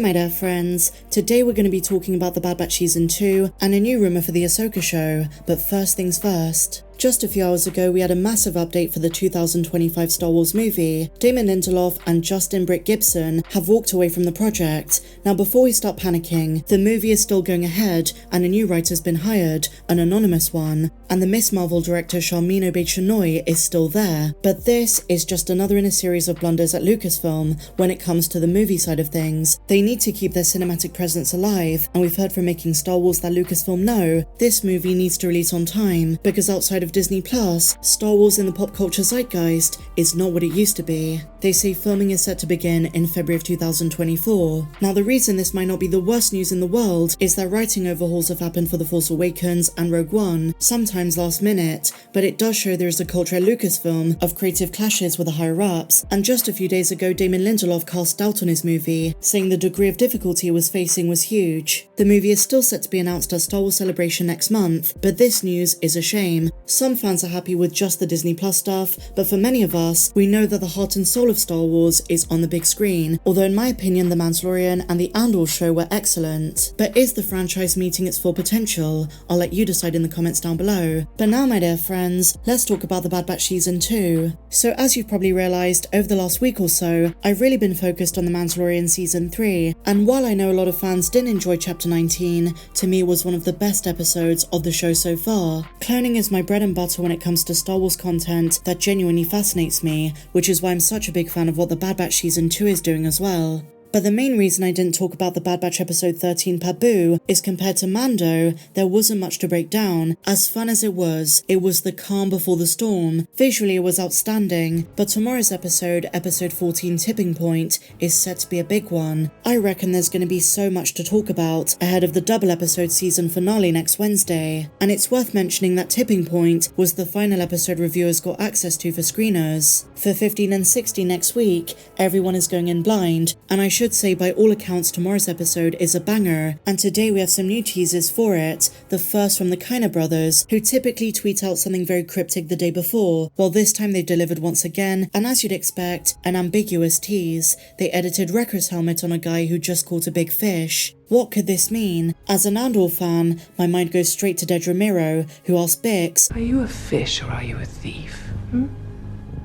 my dear friends, today we're going to be talking about The Bad Batch Season 2 and a new rumour for the Ahsoka show, but first things first. Just a few hours ago, we had a massive update for the 2025 Star Wars movie. Damon Lindelof and Justin Britt Gibson have walked away from the project. Now before we start panicking, the movie is still going ahead and a new writer's been hired, an anonymous one, and the Miss Marvel director Charmin Obaid-Chinoy is still there. But this is just another in a series of blunders at Lucasfilm when it comes to the movie side of things. They need to keep their cinematic presence alive, and we've heard from Making Star Wars that Lucasfilm know this movie needs to release on time, because outside of Disney Plus, Star Wars in the pop culture zeitgeist is not what it used to be. They say filming is set to begin in February of 2024. Now the reason this might not be the worst news in the world is that writing overhauls have happened for The Force Awakens and Rogue One, sometimes last minute, but it does show there is a culture at Lucasfilm of creative clashes with the higher-ups, and just a few days ago Damon Lindelof cast doubt on his movie, saying the degree of difficulty it was facing was huge. The movie is still set to be announced at Star Wars Celebration next month, but this news is a shame. Some fans are happy with just the Disney Plus stuff, but for many of us, we know that the heart and soul of Star Wars is on the big screen, although in my opinion the Mandalorian and the Andor show were excellent. But is the franchise meeting its full potential? I'll let you decide in the comments down below. But now my dear friends, let's talk about The Bad Batch Season 2. So as you've probably realised, over the last week or so, I've really been focused on The Mandalorian Season 3, and while I know a lot of fans didn't enjoy Chapter 19, to me it was one of the best episodes of the show so far. Cloning is my bread and butter when it comes to Star Wars content that genuinely fascinates me, which is why I'm such a big fan of what The Bad Batch Season 2 is doing as well. But the main reason I didn't talk about The Bad Batch Episode 13 Pabu is compared to Mando, there wasn't much to break down. As fun as it was the calm before the storm. Visually it was outstanding, but tomorrow's episode, Episode 14 Tipping Point, is set to be a big one. I reckon there's going to be so much to talk about ahead of the double episode season finale next Wednesday. And it's worth mentioning that Tipping Point was the final episode reviewers got access to for screeners. For 15 and 16 next week, everyone is going in blind, and I should say by all accounts tomorrow's episode is a banger, and today we have some new teasers for it, the first from the Kiner brothers, who typically tweet out something very cryptic the day before. Well, this time they've delivered once again, and as you'd expect, an ambiguous tease. They edited Wrecker's helmet on a guy who just caught a big fish. What could this mean? As an Andor fan, my mind goes straight to Dedra Miro, who asked Bix, "Are you a fish or are you a thief?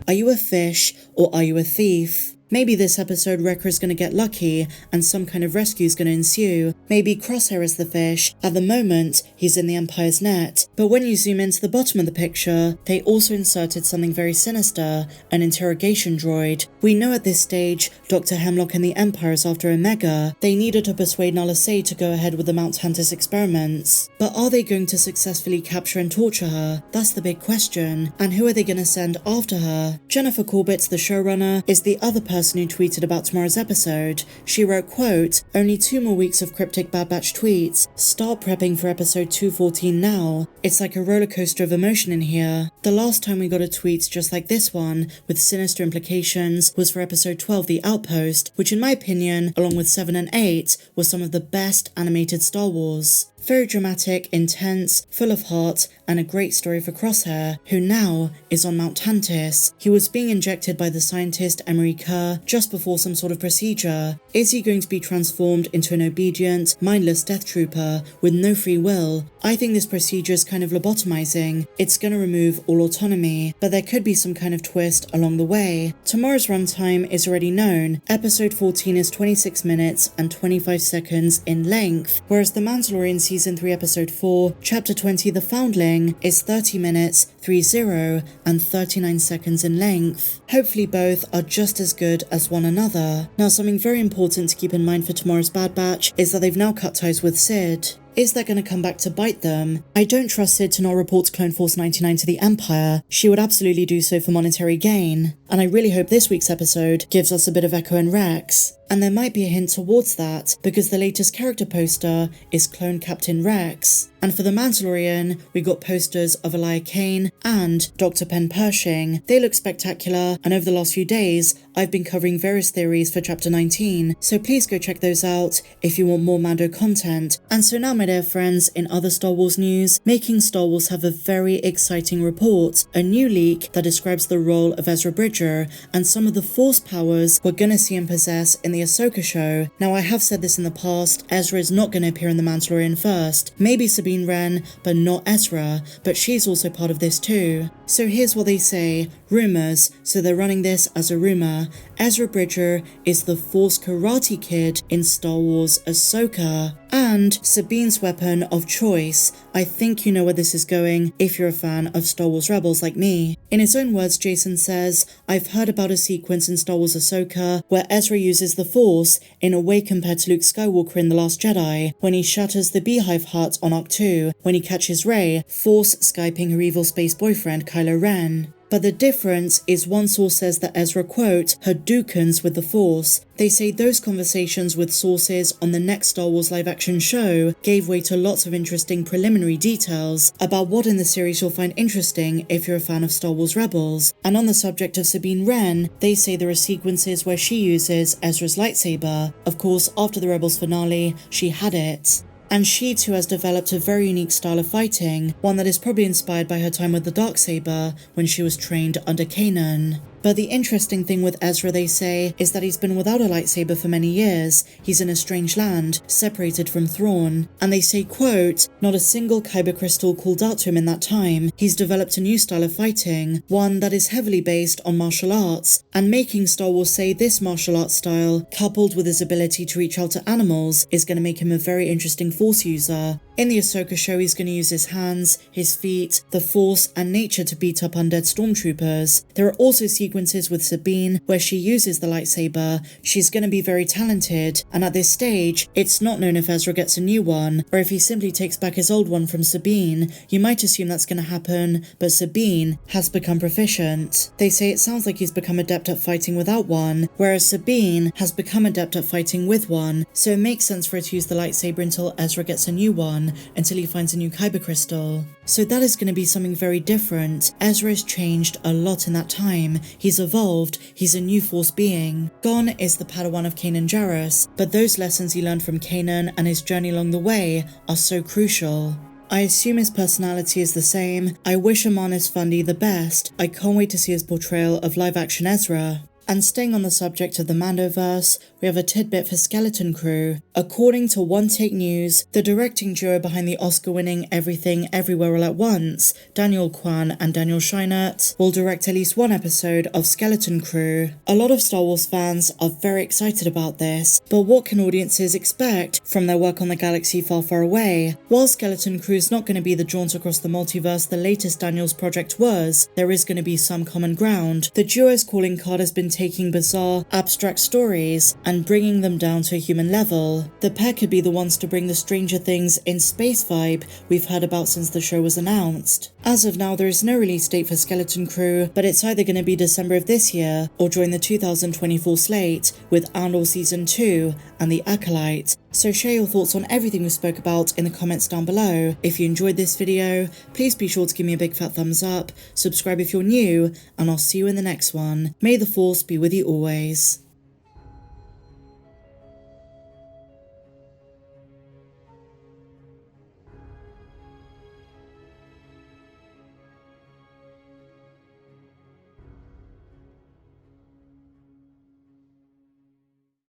Are you a fish or are you a thief? Maybe this episode Wrecker is going to get lucky and some kind of rescue is going to ensue. Maybe Crosshair is the fish. At the moment, he's in the Empire's net. But when you zoom into the bottom of the picture, they also inserted something very sinister, an interrogation droid. We know at this stage, Dr. Hemlock and the Empire is after Omega. They needed to persuade Nala Se to go ahead with the Mount Tantis experiments. But are they going to successfully capture and torture her? That's the big question. And who are they going to send after her? Jennifer Corbett, the showrunner, is the other person who tweeted about tomorrow's episode. She wrote, quote, "Only 2 more weeks of cryptic Bad Batch tweets. Start prepping for episode 214 now. It's like a roller coaster of emotion in here. The last time we got a tweet just like this one, with sinister implications, was for episode 12, The Outpost, which in my opinion, along with 7 and 8, was some of the best animated Star Wars. Very dramatic, intense, full of heart, and a great story for Crosshair, who now is on Mount Tantis. He was being injected by the scientist Emery Kerr just before some sort of procedure. Is he going to be transformed into an obedient, mindless death trooper with no free will? I think this procedure is kind of lobotomizing. It's going to remove all autonomy, but there could be some kind of twist along the way. Tomorrow's runtime is already known. Episode 14 is 26 minutes and 25 seconds in length, whereas The Mandalorian Season 3 Episode 4, Chapter 20 The Foundling is 30 minutes, 30, and 39 seconds in length. Hopefully both are just as good as one another. Now something very important to keep in mind for tomorrow's Bad Batch is that they've now cut ties with Sid. Is that going to come back to bite them? I don't trust Sid to not report Clone Force 99 to the Empire. She would absolutely do so for monetary gain. And I really hope this week's episode gives us a bit of Echo and Rex. And there might be a hint towards that, because the latest character poster is Clone Captain Rex. And for The Mandalorian, we got posters of Elia Kane and Dr. Pen Pershing. They look spectacular, and over the last few days, I've been covering various theories for Chapter 19, so please go check those out if you want more Mando content. And so now, my dear friends, in other Star Wars news, Making Star Wars have a very exciting report, a new leak that describes the role of Ezra Bridger and some of the Force powers we're gonna see him possess in the the Ahsoka show. Now, I have said this in the past, Ezra is not going to appear in The Mandalorian first. Maybe Sabine Wren, but not Ezra, but she's also part of this too. So here's what they say, rumors, so they're running this as a rumor. Ezra Bridger is the Force Karate Kid in Star Wars Ahsoka, and Sabine's weapon of choice. I think you know where this is going if you're a fan of Star Wars Rebels like me. In his own words, Jason says, I've heard about a sequence in Star Wars Ahsoka where Ezra uses the Force in a way compared to Luke Skywalker in The Last Jedi, when he shatters the Beehive Hut on Arc 2, when he catches Rey, Force Skyping her evil space boyfriend Kylo Ren. But the difference is one source says that Ezra, quote, Hadoukens with the Force. They say those conversations with sources on the next Star Wars live-action show gave way to lots of interesting preliminary details about what in the series you'll find interesting if you're a fan of Star Wars Rebels. And on the subject of Sabine Wren, they say there are sequences where she uses Ezra's lightsaber. Of course, after the Rebels finale, she had it. And she too has developed a very unique style of fighting, one that is probably inspired by her time with the Darksaber when she was trained under Kanan. But the interesting thing with Ezra, they say, is that he's been without a lightsaber for many years. He's in a strange land, separated from Thrawn. And they say, quote, not a single kyber crystal called out to him in that time. He's developed a new style of fighting, one that is heavily based on martial arts, and making Star Wars say this martial arts style, coupled with his ability to reach out to animals, is going to make him a very interesting Force user. In the Ahsoka show, he's going to use his hands, his feet, the Force, and nature to beat up undead stormtroopers. There are also sequences with Sabine where she uses the lightsaber. She's going to be very talented, and at this stage, it's not known if Ezra gets a new one, or if he simply takes back his old one from Sabine. You might assume that's going to happen, but Sabine has become proficient. They say it sounds like he's become adept at fighting without one, whereas Sabine has become adept at fighting with one, so it makes sense for her to use the lightsaber until Ezra gets a new one, until he finds a new kyber crystal. So that is going to be something very different. Ezra has changed a lot in that time. He's evolved, he's a new Force being. Gone is the Padawan of Kanan Jarrus, but those lessons he learned from Kanan and his journey along the way are so crucial. I assume his personality is the same. I wish Amanis Fundy the best. I can't wait to see his portrayal of live-action Ezra. And staying on the subject of the Mandoverse, we have a tidbit for Skeleton Crew. According to One Take News, the directing duo behind the Oscar-winning Everything Everywhere All at Once, Daniel Kwan and Daniel Scheinert, will direct at least one episode of Skeleton Crew. A lot of Star Wars fans are very excited about this, but what can audiences expect from their work on the galaxy far, far away? While Skeleton Crew is not going to be the jaunt across the multiverse the latest Daniel's project was, there is going to be some common ground. The duo's calling card has been taking bizarre, abstract stories and bringing them down to a human level. The pair could be the ones to bring the Stranger Things in space vibe we've heard about since the show was announced. As of now, there is no release date for Skeleton Crew, but it's either going to be December of this year or during the 2024 slate with Andor Season 2 and The Acolyte. So share your thoughts on everything we spoke about in the comments down below. If you enjoyed this video, please be sure to give me a big fat thumbs up, subscribe if you're new, and I'll see you in the next one. May the Force be with you always.